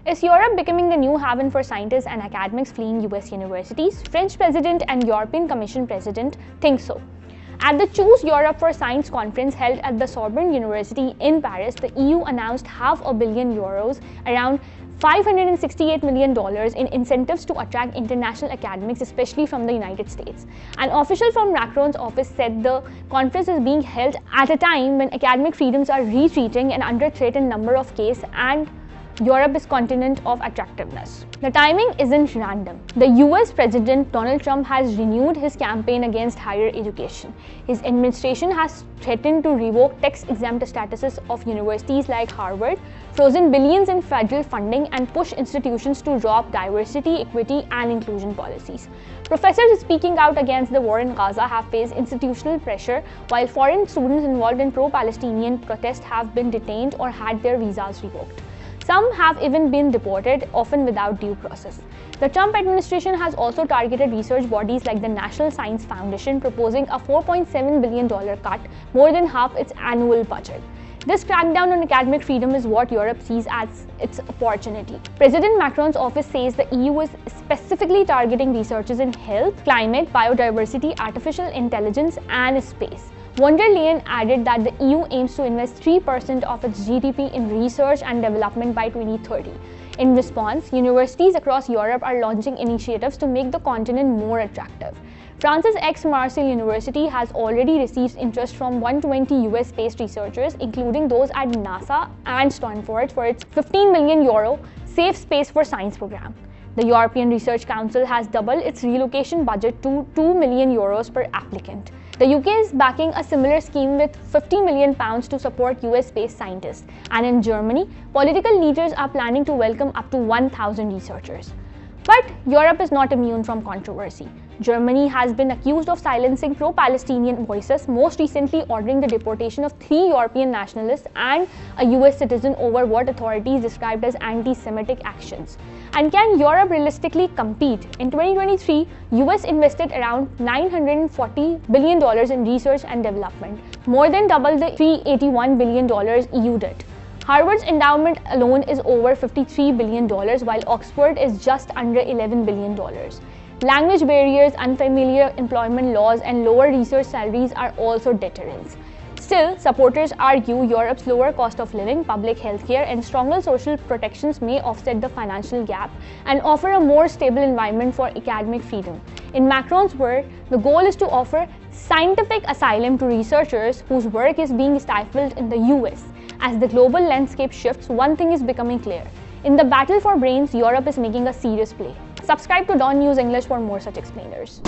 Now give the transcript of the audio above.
Is Europe becoming the new haven for scientists and academics fleeing US universities? French President and European Commission President think so. At the Choose Europe for Science conference held at the Sorbonne University in Paris, the EU announced €500 million, around $568 million in incentives to attract international academics, especially from the United States. An official from Macron's office said the conference is being held at a time when academic freedoms are retreating and under threat in number of cases, and Europe is continent of attractiveness. The timing isn't random. The US President Donald Trump has renewed his campaign against higher education. His administration has threatened to revoke tax-exempt statuses of universities like Harvard, frozen billions in federal funding, and push institutions to drop diversity, equity, and inclusion policies. Professors speaking out against the war in Gaza have faced institutional pressure, while foreign students involved in pro-Palestinian protests have been detained or had their visas revoked. Some have even been deported, often without due process. The Trump administration has also targeted research bodies like the National Science Foundation, proposing a $4.7 billion cut, more than half its annual budget. This crackdown on academic freedom is what Europe sees as its opportunity. President Macron's office says the EU is specifically targeting researchers in health, climate, biodiversity, artificial intelligence, and space. Von der Leyen added that the EU aims to invest 3% of its GDP in research and development by 2030. In response, universities across Europe are launching initiatives to make the continent more attractive. France's Aix-Marseille University has already received interest from 120 US-based researchers, including those at NASA and Stanford, for its €15 million Safe Space for Science program. The European Research Council has doubled its relocation budget to €2 million per applicant. The UK is backing a similar scheme with £50 million to support US-based scientists. And in Germany, political leaders are planning to welcome up to 1,000 researchers. But Europe is not immune from controversy. Germany has been accused of silencing pro-Palestinian voices, most recently ordering the deportation of 3 European nationalists and a US citizen over what authorities described as anti-Semitic actions. And can Europe realistically compete? In 2023, US invested around $940 billion in research and development, more than double the $381 billion EU did. Harvard's endowment alone is over $53 billion, while Oxford is just under $11 billion. Language barriers, unfamiliar employment laws, and lower research salaries are also deterrents. Still, supporters argue Europe's lower cost of living, public health care, and stronger social protections may offset the financial gap and offer a more stable environment for academic freedom. In Macron's word, the goal is to offer scientific asylum to researchers whose work is being stifled in the US. As the global landscape shifts, one thing is becoming clear. In the battle for brains, Europe is making a serious play. Subscribe to DawnNews English for more such explainers.